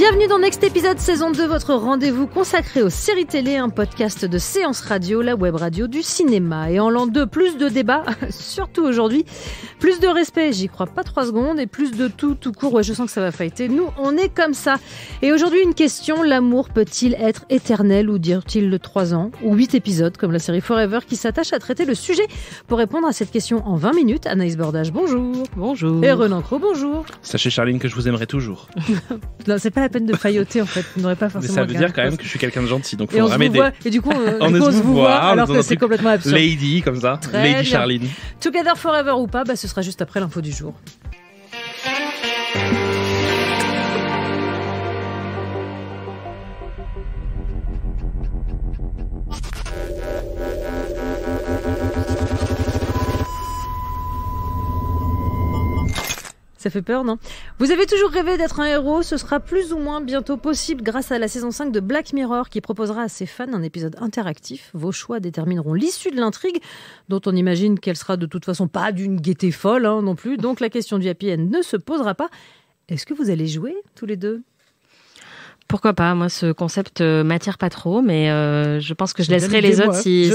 Bienvenue dans Next Épisode saison 2, votre rendez-vous consacré aux séries télé, un podcast de Séance Radio, la web radio du cinéma. Et en l'an 2, plus de débats, surtout aujourd'hui, plus de respect, j'y crois pas 3 secondes, et plus de tout court, ouais je sens que ça va fighter. Nous, on est comme ça. Et aujourd'hui, une question, l'amour peut-il être éternel ou dure-t-il 3 ans ou 8 épisodes, comme la série Forever, qui s'attache à traiter le sujet. Pour répondre à cette question en 20 minutes, Anaïs Bordage, bonjour. Bonjour. Et Renan Cros, bonjour. Sachez Charline que je vous aimerai toujours. Non, c'est pas la peine de failloter en fait, vous n'aurez pas forcément. Mais ça veut dire quand même que je suis quelqu'un de gentil, donc et faut on m'aider. Et du coup, on se vous voit alors que c'est complètement absurde. Lady, comme ça. Très Lady bien. Charline. Together Forever ou pas, ce sera juste après l'info du jour. Ça fait peur, non ? Vous avez toujours rêvé d'être un héros, ce sera plus ou moins bientôt possible grâce à la saison 5 de Black Mirror qui proposera à ses fans un épisode interactif. Vos choix détermineront l'issue de l'intrigue, dont on imagine qu'elle sera de toute façon pas d'une gaieté folle non plus, donc la question du happy end ne se posera pas. Est-ce que vous allez jouer tous les deux ? Pourquoi pas ? Moi, ce concept m'attire pas trop, mais je pense que je laisserai les autres s'y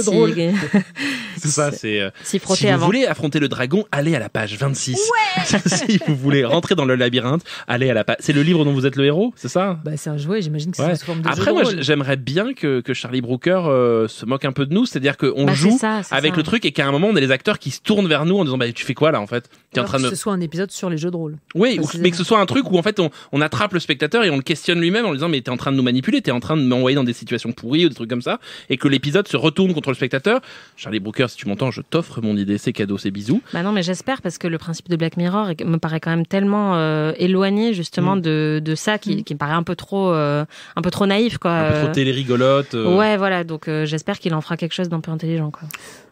C'est ça, c'est... s'y frotter si vous avant. voulez affronter le dragon, allez à la page 26. Ouais. Si vous voulez rentrer dans le labyrinthe, allez à la page... C'est le livre dont vous êtes le héros, c'est ça ? C'est un jouet, j'imagine que c'est sous forme de Après, jeu de moi, rôle. j'aimerais bien que Charlie Brooker se moque un peu de nous, c'est-à-dire qu'on joue c'est avec ça. le truc et qu'à un moment, on a les acteurs qui se tournent vers nous en disant tu fais quoi là en fait ? T'es en Alors train que de... ce soit un épisode sur les jeux de rôle. Oui, mais que ce soit un truc où en fait on attrape le spectateur et on le questionne lui-même en lui disant mais t'es en train de nous manipuler, t'es en train de m'envoyer dans des situations pourries ou des trucs comme ça, et que l'épisode se retourne contre le spectateur. Charlie Brooker, si tu m'entends, je t'offre mon idée, c'est cadeau, c'est bisous. Bah non, mais j'espère, parce que le principe de Black Mirror me paraît quand même tellement éloigné justement de ça qui me paraît un peu trop naïf quoi. Un peu trop télé-rigolote. Ouais, voilà, donc j'espère qu'il en fera quelque chose d'un peu intelligent quoi.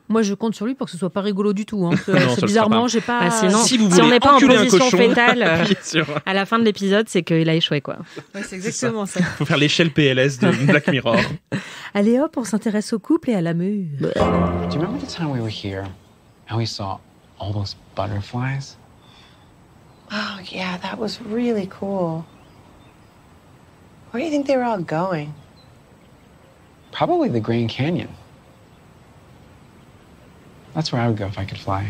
Moi, je compte sur lui pour que ce soit pas rigolo du tout. ça le Bizarrement, sera j'ai pas. Bah, sinon, Si vous si on voulez n'est pas en enculer un position cochon, fétale appuyez sur- à la fin de l'épisode, c'est qu'il a échoué quoi. Ouais, c'est exactement ça. Faut faire l'échelle PLS de Black Mirror. Allez hop, on s'intéresse au couple et à l'amour. Do you remember the time we were here and we saw all those butterflies? Oh, yeah, that was really cool. Where do you think they were all going? Probably the Grand Canyon. That's where I would go if I could fly.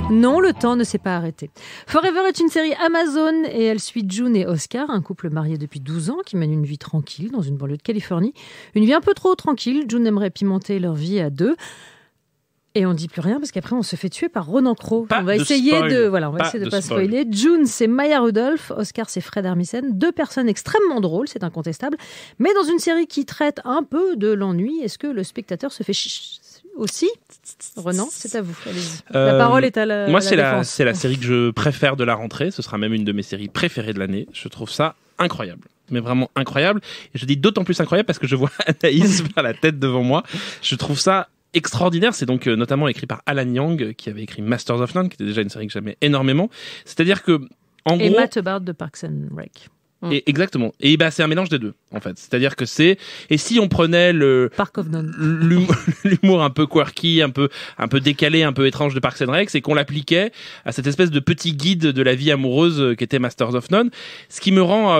Non, le temps ne s'est pas arrêté. Forever est une série Amazon et elle suit June et Oscar, un couple marié depuis 12 ans qui mène une vie tranquille dans une banlieue de Californie. Une vie un peu trop tranquille. June aimerait pimenter leur vie à deux. Et on dit plus rien parce qu'après on se fait tuer par Ronan Cros. Pas On va de essayer spoil. de pas spoiler. June, c'est Maya Rudolph, Oscar, c'est Fred Armisen, 2 personnes extrêmement drôles, c'est incontestable. Mais dans une série qui traite un peu de l'ennui, est-ce que le spectateur se fait aussi? Renan, c'est à vous. Allez-y. La parole est à la Moi, c'est c'est la série que je préfère de la rentrée. Ce sera même une de mes séries préférées de l'année. Je trouve ça incroyable. Mais vraiment incroyable. Et je dis d'autant plus incroyable parce que je vois Anaïs faire la tête devant moi. Je trouve ça extraordinaire. C'est donc notamment écrit par Alan Yang, qui avait écrit Masters of None, qui était déjà une série que j'aimais énormément. C'est-à-dire que, en Et gros... Matt Hubbard de Parks and Rec. Et exactement. Et c'est un mélange des deux, en fait. C'est-à-dire que c'est... Et si on prenait Park of None. l'humour un peu quirky, un peu décalé, un peu étrange de Parks and Rec, c'est qu'on l'appliquait à cette espèce de petit guide de la vie amoureuse qu'était Masters of None. Ce qui me rend...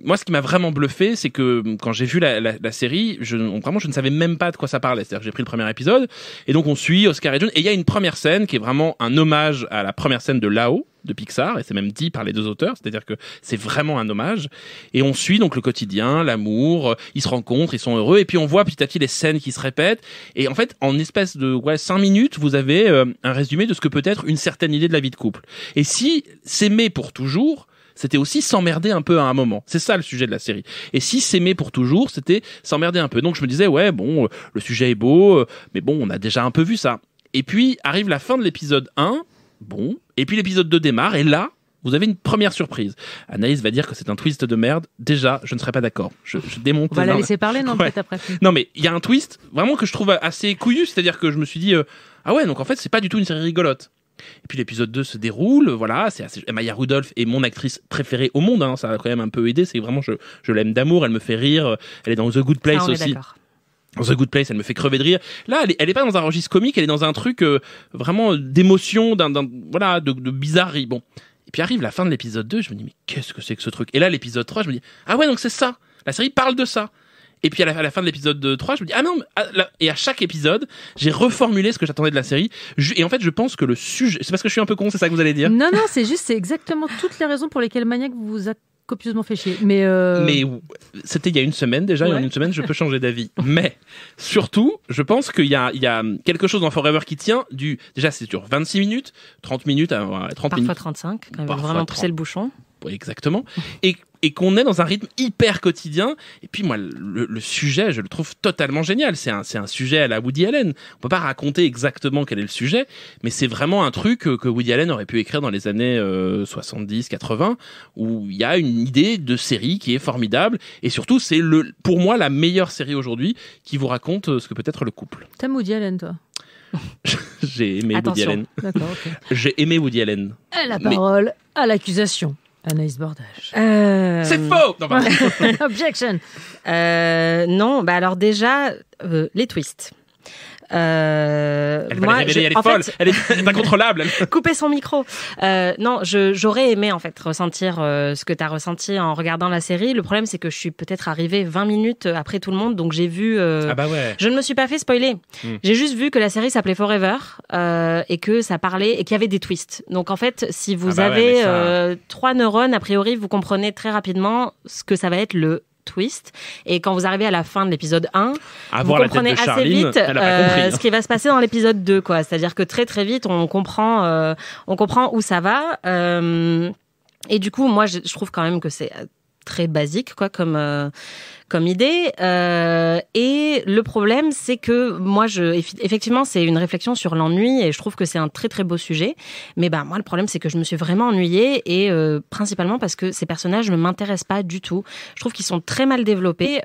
moi, ce qui m'a vraiment bluffé, c'est que quand j'ai vu la série, je ne savais même pas de quoi ça parlait. C'est-à-dire que j'ai pris le premier épisode, et donc on suit Oscar et June, et il y a une première scène qui est vraiment un hommage à la première scène de Lao, de Pixar, et c'est même dit par les 2 auteurs, c'est-à-dire que c'est vraiment un hommage, et on suit donc le quotidien, l'amour, ils se rencontrent, ils sont heureux, et puis on voit petit à petit les scènes qui se répètent, et en fait, en espèce de 5 minutes, vous avez un résumé de ce que peut être une certaine idée de la vie de couple. Et si s'aimer pour toujours, c'était aussi s'emmerder un peu à un moment. C'est ça le sujet de la série. Et si s'aimer pour toujours, c'était s'emmerder un peu. Donc je me disais, le sujet est beau, mais bon, on a déjà un peu vu ça. Et puis arrive la fin de l'épisode 1, et puis l'épisode 2 démarre, et là, vous avez une première surprise. Anaïs va dire que c'est un twist de merde. Déjà, je ne serais pas d'accord. Je démonte. On va la laisser parler, non, Ouais. peut-être après. Non, mais il y a un twist vraiment que je trouve assez couillu. C'est-à-dire que je me suis dit, donc en fait, c'est pas du tout une série rigolote. Et puis l'épisode 2 se déroule, voilà, c'est assez... Maya Rudolph est mon actrice préférée au monde, ça a quand même un peu aidé, c'est vraiment, je l'aime d'amour, elle me fait rire, elle est dans The Good Place Ça, on est aussi. d'accord. Dans The Good Place, elle me fait crever de rire. Là, elle est pas dans un registre comique, elle est dans un truc vraiment d'émotion, de bizarrerie. Bon. Et puis arrive la fin de l'épisode 2, je me dis mais qu'est-ce que c'est que ce truc? Et là l'épisode 3, je me dis ah ouais donc c'est ça. La série parle de ça. Et puis à la fin de l'épisode 3, je me dis ah non, et à chaque épisode, j'ai reformulé ce que j'attendais de la série. Et en fait, je pense que le sujet, c'est parce que je suis un peu con, c'est ça que vous allez dire? Non, c'est exactement toutes les raisons pour lesquelles Maniac vous a copieusement fait chier. Mais c'était il y a une semaine déjà, et en une semaine, je peux changer d'avis. Mais surtout, je pense qu'il y a quelque chose dans Forever qui tient déjà, c'est sur 26 minutes, 30 minutes, 30 Parfois minutes. 35, quand même Parfois vraiment 30. pousser le bouchon. Oui, exactement. Et qu'on est dans un rythme hyper quotidien. Et puis moi, le sujet, je le trouve totalement génial. C'est un sujet à la Woody Allen. On peut pas raconter exactement quel est le sujet, mais c'est vraiment un truc que Woody Allen aurait pu écrire dans les années 70, 80, où il y a une idée de série qui est formidable. Et surtout, c'est pour moi la meilleure série aujourd'hui qui vous raconte ce que peut être le couple. T'aimes Woody Allen, toi? J'ai aimé Woody Attention. Allen. D'accord, ok. J'ai aimé Woody Allen. À la parole, à l'accusation. Anaïs Bordage. C'est faux. Non, pardon. Objection. Non, alors déjà, les twists. Elle va les révéler, elle est folle, elle est incontrôlable. Couper son micro. Non, j'aurais aimé en fait ressentir ce que tu as ressenti en regardant la série. Le problème, c'est que je suis peut-être arrivée 20 minutes après tout le monde, donc j'ai vu... Ah bah ouais. Je ne me suis pas fait spoiler. J'ai juste vu que la série s'appelait Forever et que ça parlait et qu'il y avait des twists. Donc en fait, si vous avez 3 neurones, a priori, vous comprenez très rapidement ce que ça va être le twist. Et quand vous arrivez à la fin de l'épisode 1, vous comprenez assez Charline, vite elle a pas compris, ce qui va se passer dans l'épisode 2, quoi. C'est-à-dire que très très vite, on comprend où ça va. Et du coup, moi, je trouve quand même que c'est très basique, quoi, comme idée. Et le problème, c'est que moi, effectivement, c'est une réflexion sur l'ennui et je trouve que c'est un très très beau sujet. Mais moi, le problème, c'est que je me suis vraiment ennuyée et principalement parce que ces personnages ne m'intéressent pas du tout. Je trouve qu'ils sont très mal développés.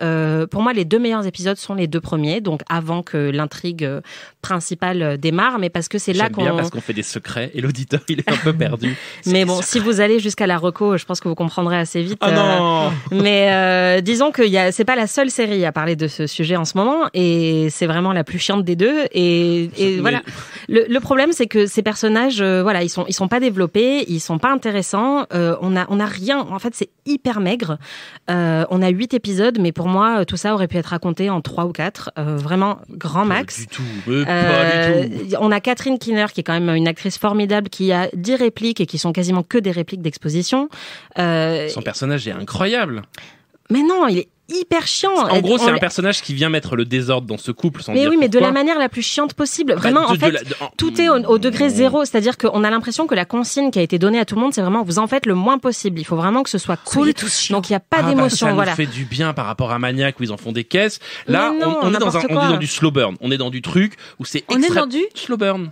Pour moi, les 2 meilleurs épisodes sont les 2 premiers, donc avant que l'intrigue principale démarre, mais parce que c'est là J'aime bien parce qu'on fait des secrets et l'auditeur, il est un peu perdu. Mais bon, si vous allez jusqu'à la reco, je pense que vous comprendrez assez vite. Ah non. Mais disons que c'est pas la seule série à parler de ce sujet en ce moment et c'est vraiment la plus chiante des deux et voilà. Le problème, c'est que ces personnages, ils sont pas développés, ils sont pas intéressants. On a rien. En fait, c'est hyper maigre. On a 8 épisodes, mais pour moi, tout ça aurait pu être raconté en 3 ou 4. Vraiment grand max. Pas du tout. On a Catherine Keener, qui est quand même une actrice formidable, qui a 10 répliques et qui sont quasiment que des répliques d'exposition. Son personnage est incroyable. Mais non, il est hyper chiant. En gros, c'est un personnage qui vient mettre le désordre dans ce couple sans mais dire oui, mais pourquoi. de la manière la plus chiante possible. Vraiment, en fait, tout est au degré 0. C'est-à-dire qu'on a l'impression que la consigne qui a été donnée à tout le monde, c'est vraiment vous en faites le moins possible. Il faut vraiment que ce soit cool. Donc il n'y a pas d'émotion. Ça voilà. nous fait du bien par rapport à Maniac où ils en font des caisses. Là, non, on est n'importe dans du slow burn. On est dans du truc où c'est On est dans du slow burn.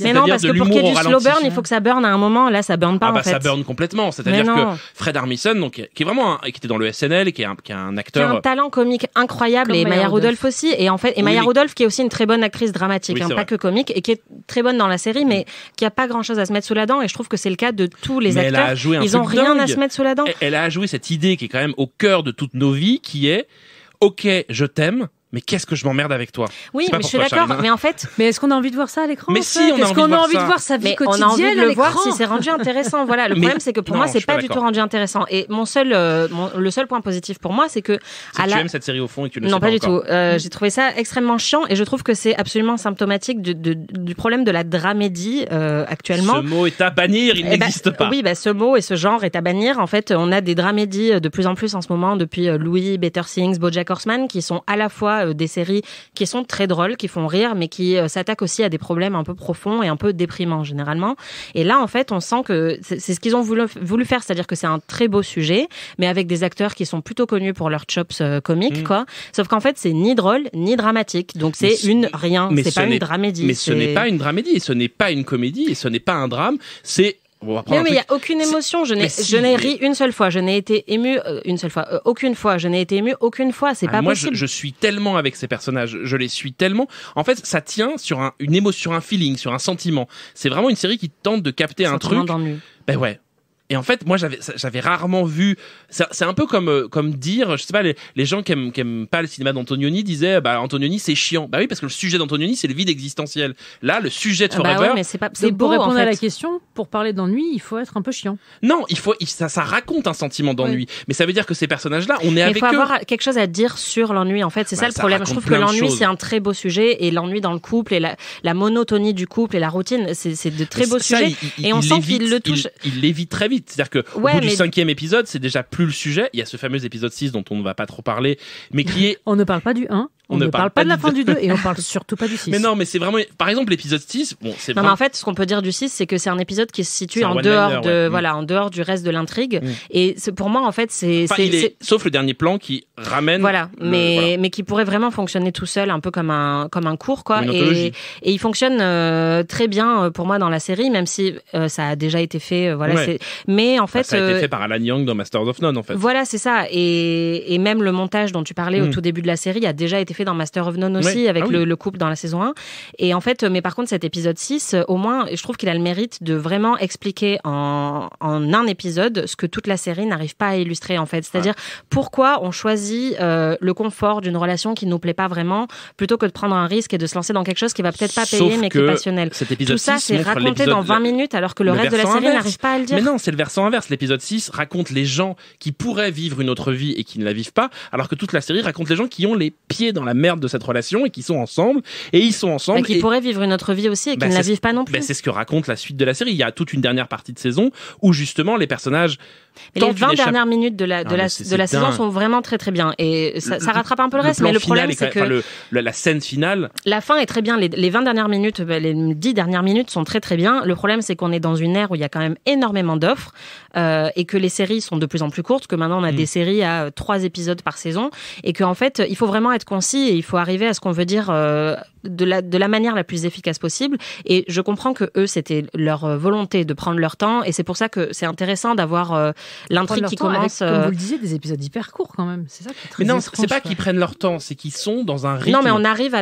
Mais non, parce que pour qu'il y ait du slow burn, il faut que ça burn à un moment. Là, ça burn pas, en fait. Ça burn complètement. C'est-à-dire que Fred Armisen, donc, qui est vraiment qui était dans le SNL et qui est un acteur. Qui a un talent comique incroyable, et Maya Rudolph aussi. Et en fait, Maya Rudolph, qui est aussi une très bonne actrice dramatique, pas que comique, et qui est très bonne dans la série, mais qui a pas grand chose à se mettre sous la dent. Et je trouve que c'est le cas de tous les acteurs. Ils ont rien à se mettre sous la dent. Elle a joué cette idée qui est quand même au cœur de toutes nos vies, qui est, OK, je t'aime. Mais qu'est-ce que je m'emmerde avec toi? Oui, mais je suis d'accord. Mais en fait, est-ce qu'on a envie de voir ça à l'écran? Mais si, on a envie de voir sa vie quotidienne. On a envie de le voir si c'est rendu intéressant. Voilà. Le problème, c'est que pour moi, c'est pas du tout rendu intéressant. Et le seul point positif pour moi, c'est que tu aimes cette série au fond et que tu le sais non, pas du tout. J'ai trouvé ça extrêmement chiant et je trouve que c'est absolument symptomatique du problème de la dramédie actuellement. Ce mot est à bannir, il n'existe pas. Oui, ce mot et ce genre est à bannir. En fait, on a des dramédies de plus en plus en ce moment depuis Louis, Better Things, BoJack Horseman, qui sont à la fois des séries qui sont très drôles, qui font rire, mais qui s'attaquent aussi à des problèmes un peu profonds et un peu déprimants généralement. Et là, en fait, on sent que c'est ce qu'ils ont voulu faire, c'est-à-dire que c'est un très beau sujet, mais avec des acteurs qui sont plutôt connus pour leurs chops comiques, quoi. Sauf qu'en fait, c'est ni drôle ni dramatique, donc c'est rien. C'est pas une dramédie. Mais ce n'est pas une dramédie, et ce n'est pas une comédie, et ce n'est pas un drame. C'est mais il n'y a aucune émotion. Je n'ai ri une seule fois. Je n'ai été émue une seule fois. Aucune fois. Je n'ai été émue aucune fois. C'est pas possible. Moi, je suis tellement avec ces personnages. Je les suis tellement. En fait, ça tient sur une émotion, sur un feeling, sur un sentiment. C'est vraiment une série qui tente de capter un truc. Ben ouais. Et en fait, moi, j'avais rarement vu. C'est un peu comme dire, je sais pas, les gens qui aiment pas le cinéma d'Antonioni disaient, Antonioni c'est chiant. Bah oui, parce que le sujet d'Antonioni c'est le vide existentiel. Là, le sujet de Forever. Ouais, mais c'est beau, pour répondre en fait. à la question. pour parler d'ennui, il faut être un peu chiant. Non, ça raconte un sentiment d'ennui. Mais ça veut dire que ces personnages-là, on est avec eux. Il faut avoir quelque chose à dire sur l'ennui. En fait, c'est ça le problème. Je trouve que l'ennui, c'est un très beau sujet, et l'ennui dans le couple et la monotonie du couple et la routine, c'est de très beaux sujets. Et on sent qu'il le touche. Il l'évite très vite. C'est-à-dire que au bout du 5e épisode, c'est déjà plus le sujet. Il y a ce fameux épisode 6 dont on ne va pas trop parler, mais qui est... On ne parle pas du 1. On ne parle pas de la fin du 2 et on parle surtout pas du 6. Mais non, mais c'est vraiment, par exemple, l'épisode 6, bon, c'est non, mais en fait, ce qu'on peut dire du 6, c'est que c'est un épisode qui se situe en dehors du reste de l'intrigue. Et pour moi, en fait, sauf le dernier plan qui ramène. Voilà. Mais qui pourrait vraiment fonctionner tout seul, un peu comme un cours, quoi. Et il fonctionne très bien pour moi dans la série, même si ça a déjà été fait, mais en fait. Ça a été fait par Alan Young dans Masters of None, en fait. Voilà, c'est ça. Et même le montage dont tu parlais au tout début de la série a déjà été fait dans Master of None aussi, avec le couple dans la saison 1. Et en fait, mais par contre, cet épisode 6, au moins, je trouve qu'il a le mérite de vraiment expliquer en un épisode ce que toute la série n'arrive pas à illustrer, en fait. C'est-à-dire pourquoi on choisit le confort d'une relation qui nous plaît pas vraiment, plutôt que de prendre un risque et de se lancer dans quelque chose qui va peut-être pas payer, mais qui est passionnel. Tout ça, c'est raconté dans 20 minutes, alors que le reste de la série n'arrive pas à le dire. Mais non, c'est le versant inverse. L'épisode 6 raconte les gens qui pourraient vivre une autre vie et qui ne la vivent pas, alors que toute la série raconte les gens qui ont les pieds dans la merde de cette relation et qui sont ensemble, et ils sont ensemble. Qui pourraient vivre une autre vie aussi et qui ne la vivent pas non plus. C'est ce que raconte la suite de la série. Il y a toute une dernière partie de saison où justement les personnages... Mais les 20 dernières minutes de la saison sont vraiment très très bien, et ça rattrape un peu le reste, mais le problème c'est que la scène finale, la fin est très bien, les 20 dernières minutes, les 10 dernières minutes sont très très bien. Le problème c'est qu'on est dans une ère où il y a quand même énormément d'offres, et que les séries sont de plus en plus courtes, que maintenant on a des séries à 3 épisodes par saison, et qu'en fait il faut vraiment être concis et il faut arriver à ce qu'on veut dire de la manière la plus efficace possible. Et je comprends que eux, c'était leur volonté de prendre leur temps, et c'est pour ça que c'est intéressant d'avoir l'intrigue qui commence avec, comme vous le disiez, des épisodes hyper courts quand même. C'est ça qui est très mais non, étrange, c'est pas qu'ils prennent leur temps, c'est qu'ils sont dans un rythme. Non, mais on arrive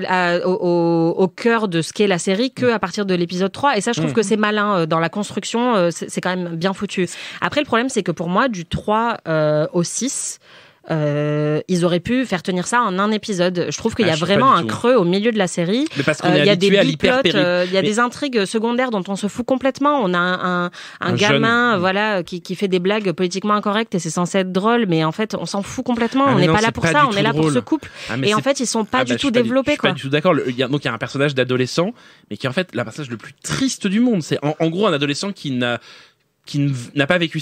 au cœur de ce qu'est la série que à partir de l'épisode 3, et ça je trouve que c'est malin dans la construction, c'est quand même bien foutu. Après, le problème c'est que pour moi, du 3 au 6, ils auraient pu faire tenir ça en un épisode. Je trouve qu'il y a vraiment un creux au milieu de la série. Mais parce qu'on est habitué à l'hyper-péri. Il y a des intrigues secondaires dont on se fout complètement. On a un gamin, qui fait des blagues politiquement incorrectes, et c'est censé être drôle, mais en fait, on s'en fout complètement. On n'est pas là pour ça. On est là pour ce couple. Et en fait, ils sont pas du tout développés, quoi. Je suis pas du tout d'accord. Donc, il y a un personnage d'adolescent, mais qui est en fait le personnage le plus triste du monde. C'est en gros un adolescent qui n'a pas vécu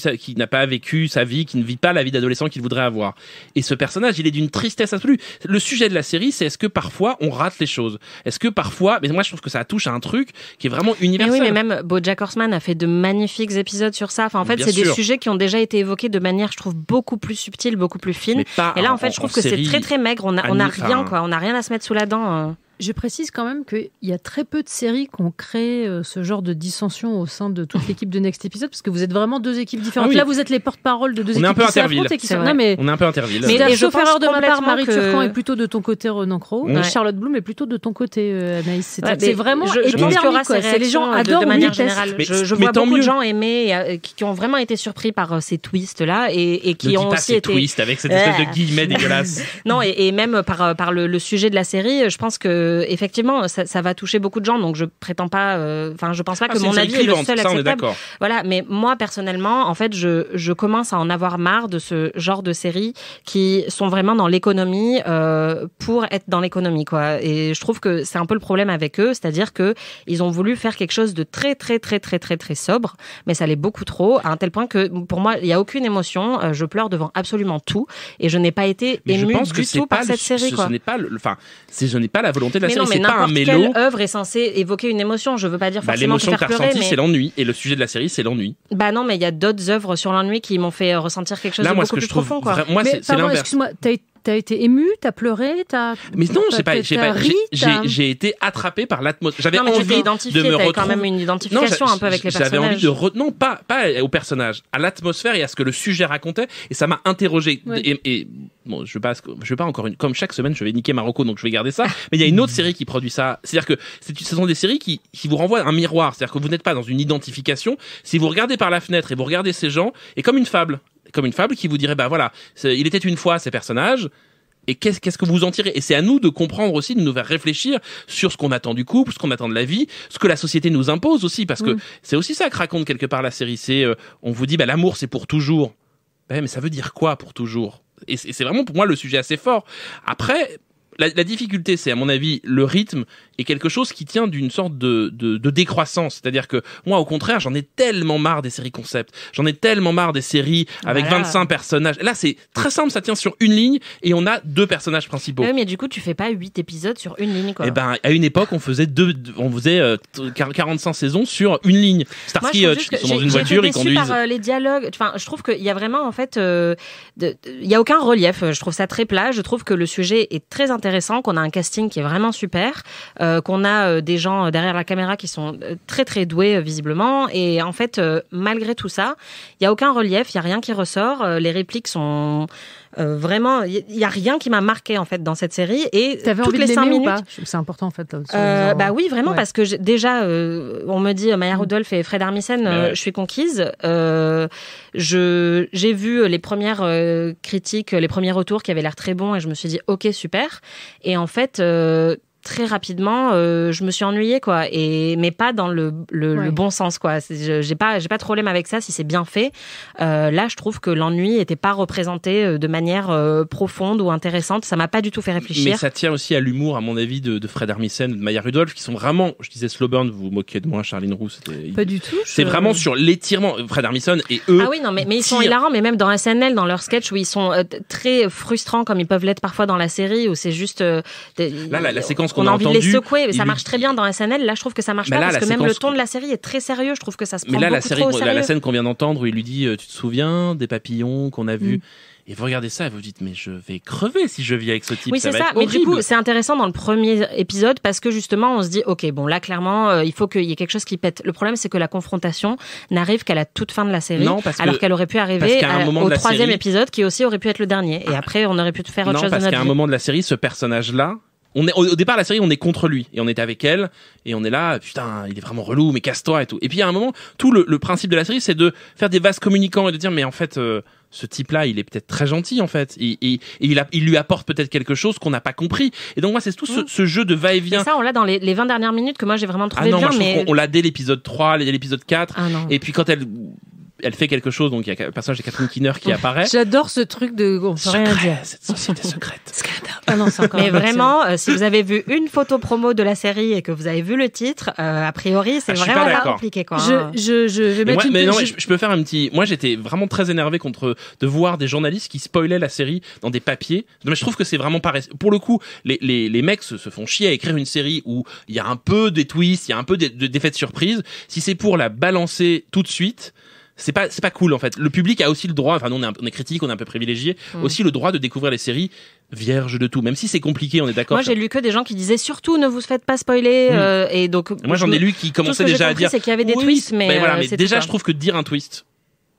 sa vie, qui ne vit pas la vie d'adolescent qu'il voudrait avoir. Et ce personnage, il est d'une tristesse absolue. Le sujet de la série, c'est est-ce que parfois on rate les choses? Est-ce que parfois, mais moi je trouve que ça touche à un truc qui est vraiment universel. Mais oui, mais même BoJack Horseman a fait de magnifiques épisodes sur ça. Enfin, en fait, des sujets qui ont déjà été évoqués de manière, je trouve, beaucoup plus subtile, beaucoup plus fine. Et là, en fait, je trouve que c'est très très maigre. On n'a rien, quoi. On n'a rien à se mettre sous la dent. Je précise quand même qu'il y a très peu de séries qui ont créé ce genre de dissension au sein de toute l'équipe de Next Episode, parce que vous êtes vraiment deux équipes différentes. Là, vous êtes les porte-parole de deux équipes qui s'affrontent et qui sont... On est un peu interville. Mais sauf erreur de ma part, Marie Turcan est plutôt de ton côté, Renan Cros, et Charlotte Bloom est plutôt de ton côté, Anaïs. C'est vraiment épidermique, quoi. C'est les gens adorent de manière générale. Je vois beaucoup de gens aimer, qui ont vraiment été surpris par ces twists-là, et qui ont aussi été... twists avec cette espèce de guillemets dégueulasse. Non, et même par le sujet de la série, je pense que effectivement ça va toucher beaucoup de gens, donc je prétends pas, je pense pas que mon avis est le seul acceptable. Voilà, mais moi personnellement, en fait, je commence à en avoir marre de ce genre de séries qui sont vraiment dans l'économie pour être dans l'économie, quoi. Et je trouve que c'est un peu le problème avec eux, c'est-à-dire que ils ont voulu faire quelque chose de très très très très très très sobre, mais ça l'est beaucoup trop, à un tel point que pour moi il y a aucune émotion, je pleure devant absolument tout, et je n'ai pas été émue du tout par cette série, quoi. Je n'ai pas la volonté de la série. Mais n'importe quelle œuvre est censée évoquer une émotion. Je veux pas dire forcément te faire pleurer, mais c'est l'ennui, et le sujet de la série, c'est l'ennui. Bah non, mais il y a d'autres œuvres sur l'ennui qui m'ont fait ressentir quelque chose de beaucoup plus profond, quoi. Moi, c'est l'inverse. Excuse-moi, t'as été ému, t'as pleuré, Mais non, j'ai été attrapé par l'atmosphère. J'avais envie de me retrouver. Quand même une identification un peu avec les personnages. J'avais envie de non, pas au personnage, à l'atmosphère et à ce que le sujet racontait, et ça m'a interrogé. Et bon, je veux pas encore comme chaque semaine, je vais niquer Marocco, donc je vais garder ça. Mais il y a une autre série qui produit ça. C'est-à-dire que ce sont des séries qui vous renvoient un miroir. C'est-à-dire que vous n'êtes pas dans une identification. Si vous regardez par la fenêtre et vous regardez ces gens, et comme une fable qui vous dirait, bah voilà, il était une fois ces personnages, Et qu'est-ce que vous en tirez? Et c'est à nous de comprendre aussi, de nous faire réfléchir sur ce qu'on attend du couple, ce qu'on attend de la vie, ce que la société nous impose aussi, parce que c'est aussi ça que raconte quelque part la série. C'est, on vous dit, l'amour c'est pour toujours. Mais ça veut dire quoi pour toujours? Et c'est vraiment pour moi le sujet assez fort. Après, la difficulté, c'est à mon avis le rythme et quelque chose qui tient d'une sorte de décroissance. C'est-à-dire que moi, au contraire, j'en ai tellement marre des séries concept. J'en ai tellement marre des séries avec 25 personnages. Là, c'est très simple, ça tient sur une ligne et on a 2 personnages principaux. Oui, mais du coup, tu fais pas 8 épisodes sur une ligne, quoi. Et à une époque, on faisait 45 saisons sur une ligne. Starsky et Hutch, ils sont dans une voiture, ils conduisent. Par les dialogues. Enfin, je trouve qu'il y a vraiment, en fait, il y a aucun relief. Je trouve ça très plat. Je trouve que le sujet est très intéressant, qu'on a un casting qui est vraiment super. Qu'on a des gens derrière la caméra qui sont très très doués visiblement, et en fait malgré tout ça, il y a aucun relief, il y a rien qui ressort, les répliques sont vraiment, il y a rien qui m'a marqué en fait dans cette série. Et toutes les 5 minutes, ou pas, c'est important en fait. Oui, vraiment, parce que déjà on me dit Maya Rudolph et Fred Armisen, je suis conquise. J'ai vu les premières critiques, les premiers retours qui avaient l'air très bons, et je me suis dit ok, super. Et en fait très rapidement, je me suis ennuyée, quoi, mais pas dans le bon sens, quoi. J'ai pas de problème avec ça si c'est bien fait. Là, je trouve que l'ennui était pas représenté de manière profonde ou intéressante. Ça m'a pas du tout fait réfléchir. Mais ça tient aussi à l'humour, à mon avis, de Fred Armisen, de Maya Rudolph, qui sont vraiment, je disais slow burn, vous vous moquez de moi, Charline Roux, pas du tout. C'est vraiment sur l'étirement. Fred Armisen et eux. Ah oui, non, mais ils sont hilarants, mais même dans SNL, dans leurs sketchs où ils sont très frustrants, comme ils peuvent l'être parfois dans la série, où c'est juste là, la séquence on a envie de les secouer, mais ça marche très bien dans SNL. Là, je trouve que ça marche pas, parce que même le ton de la série est très sérieux. Je trouve que ça se prend beaucoup trop au sérieux. La scène qu'on vient d'entendre où il lui dit tu te souviens des papillons qu'on a vus, et vous regardez ça et vous dites mais je vais crever si je vis avec ce type. Oui, c'est ça. Mais du coup, c'est intéressant dans le premier épisode parce que justement, on se dit ok, bon là clairement, il faut qu'il y ait quelque chose qui pète. Le problème, c'est que la confrontation n'arrive qu'à la toute fin de la série, alors qu'elle aurait pu arriver au 3e épisode, qui aussi aurait pu être le dernier. Et après, on aurait pu faire autre chose de notre vie. Parce qu'à un moment de la série, ce personnage-là, au départ, la série, on est contre lui. Et on est avec elle. Et on est là, putain, il est vraiment relou, mais casse-toi et tout. Et puis, à un moment, tout le principe de la série, c'est de faire des vases communicants et de dire, mais en fait, ce type-là, il est peut-être très gentil, en fait. Il lui apporte peut-être quelque chose qu'on n'a pas compris. Et donc, moi, c'est tout ce jeu de va-et-vient. Et ça, on l'a dans les 20 dernières minutes que moi, j'ai vraiment trouvé bien. Moi, je trouve qu'on l'a dès l'épisode 3, dès l'épisode 4. Et puis, quand elle fait quelque chose, donc il y a le personnage de Catherine Keener qui apparaît. J'adore ce truc de on peut rien dire. Cette société secrète. Ah non, c'est encore mais vraiment, si vous avez vu une photo promo de la série et que vous avez vu le titre, a priori, c'est vraiment pas compliqué, quoi. Je vais mettre je peux faire un petit. Moi, j'étais vraiment très énervé de voir des journalistes qui spoilaient la série dans des papiers. Mais je trouve que c'est vraiment pas. Pour le coup, les mecs se font chier à écrire une série où il y a un peu des twists, il y a un peu d'effets de surprise. Si c'est pour la balancer tout de suite, c'est pas cool, en fait. Le public a aussi le droit, enfin nous on est critique, on est un peu privilégié, aussi le droit de découvrir les séries vierges de tout, même si c'est compliqué, on est d'accord. Moi j'ai lu que des gens qui disaient surtout ne vous faites pas spoiler, et donc moi j'en ai lu qui commençaient déjà à dire c'est qu'il y avait des twists, mais déjà je trouve que dire un twist.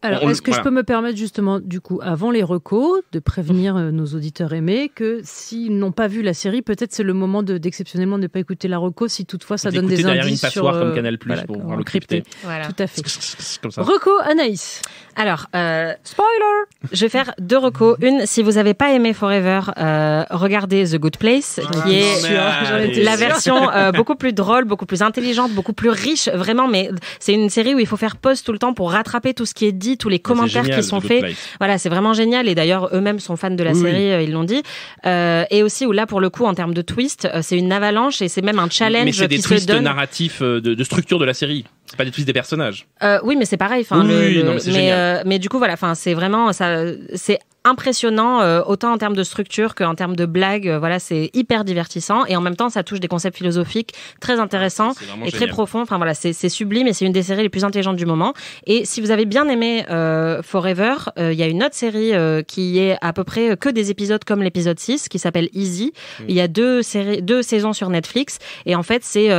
Alors, est-ce que je peux me permettre justement, du coup, avant les recos, de prévenir nos auditeurs aimés que s'ils n'ont pas vu la série, peut-être c'est le moment d'exceptionnellement ne pas écouter la reco, si toutefois ça donne des indices derrière une passoire sur comme Canal+, pour voir le crypté. Voilà. Tout à fait. Comme ça. Reco, Anaïs. Alors, spoiler. Je vais faire 2 recos. Une, si vous n'avez pas aimé Forever, regardez The Good Place, qui est la version beaucoup plus drôle, beaucoup plus intelligente, beaucoup plus riche, vraiment. Mais c'est une série où il faut faire pause tout le temps pour rattraper tout ce qui est dit, tous les commentaires qui sont faits. Voilà, c'est vraiment génial. Et d'ailleurs, eux-mêmes sont fans de la série, ils l'ont dit. Et aussi où là, pour le coup, en termes de twist, c'est une avalanche et c'est même un challenge. Mais c'est des qui twists se donne. narratifs de structure de la série. C'est pas des twists des personnages. Oui, mais c'est pareil. Mais du coup, voilà. Enfin, c'est vraiment ça. C'est impressionnant, autant en termes de structure qu'en termes de blagues. Voilà, c'est hyper divertissant et en même temps, ça touche des concepts philosophiques très intéressants et très profonds. Enfin voilà, c'est sublime et c'est une des séries les plus intelligentes du moment. Et si vous avez bien aimé Forever, il y a une autre série qui est à peu près que des épisodes comme l'épisode 6 qui s'appelle Easy. Il y a 2 saisons sur Netflix et en fait, c'est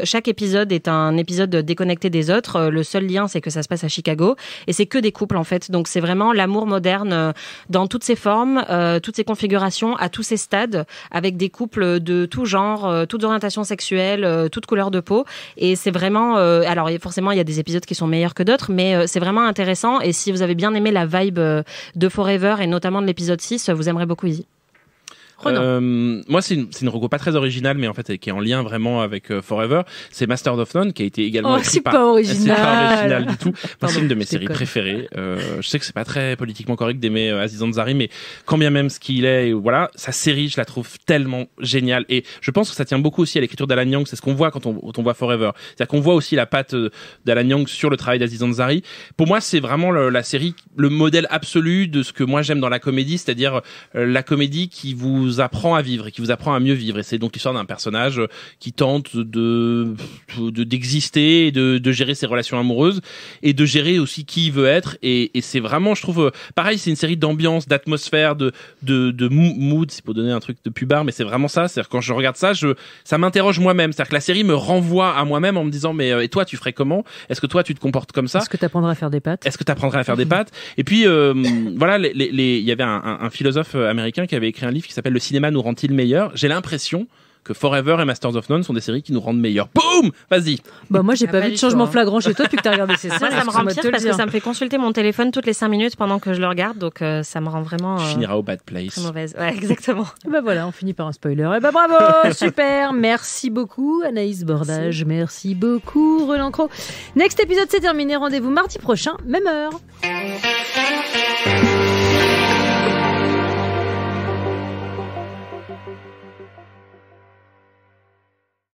chaque épisode est un épisode déconnecté des autres. Le seul lien, c'est que ça se passe à Chicago et c'est que des couples en fait. Donc c'est vraiment l'amour moderne dans toutes ses formes, toutes ses configurations, à tous ses stades, avec des couples de tout genre, toutes orientations sexuelles, toutes couleurs de peau. Et c'est vraiment... alors forcément, il y a des épisodes qui sont meilleurs que d'autres, mais c'est vraiment intéressant. Et si vous avez bien aimé la vibe de Forever, et notamment de l'épisode 6, vous aimerez beaucoup Easy. Moi, c'est une reco pas très originale, mais en fait, qui est en lien vraiment avec Forever. C'est Masters of None, qui a été également écrit par... C'est pas original. C'est pas original du tout. Pardon, C'est une de mes je séries déconne. préférées. Je sais que c'est pas très politiquement correct d'aimer Aziz Ansari, mais quand bien même ce qu'il est, voilà, sa série, je la trouve tellement géniale. Et je pense que ça tient beaucoup aussi à l'écriture d'Alan Young. C'est ce qu'on voit quand on voit Forever. C'est-à-dire qu'on voit aussi la patte d'Alan Young sur le travail d'Aziz Ansari. Pour moi, c'est vraiment la série, le modèle absolu de ce que moi j'aime dans la comédie, c'est-à-dire la comédie qui vous apprend à vivre et qui vous apprend à mieux vivre. Et c'est donc l'histoire d'un personnage qui tente d'exister et de gérer ses relations amoureuses et de gérer aussi qui il veut être. Et c'est vraiment, je trouve, pareil, c'est une série d'ambiance, d'atmosphère, de mood, c'est pour donner un truc de pubard, mais c'est vraiment ça. C'est-à-dire quand je regarde ça, ça m'interroge moi-même. C'est-à-dire que la série me renvoie à moi-même en me disant, mais et toi, tu ferais comment? Est-ce que toi, tu te comportes comme ça? Est-ce que tu apprendrais à faire des pâtes? Est-ce que tu apprendrais à faire des pâtes? Et puis, voilà, il y avait un philosophe américain qui avait écrit un livre qui s'appelle Le cinéma nous rend-il meilleur? J'ai l'impression que Forever et Masters of None sont des séries qui nous rendent meilleurs. Boum! Vas-y! Bah, moi, j'ai pas vu de changement toi. flagrant chez toi depuis que t'as regardé ces séries. Moi, ça me rend excuse-moi de pire te le parce que dire. ça me fait consulter mon téléphone toutes les 5 minutes pendant que je le regarde, donc ça me rend vraiment Tu finiras au bad place. très mauvaise. Ouais, exactement. Bah voilà, on finit par un spoiler. Et bah bravo, super, merci beaucoup Anaïs Bordage, merci beaucoup Roland Cros. Next épisode c'est terminé, rendez-vous mardi prochain, même heure.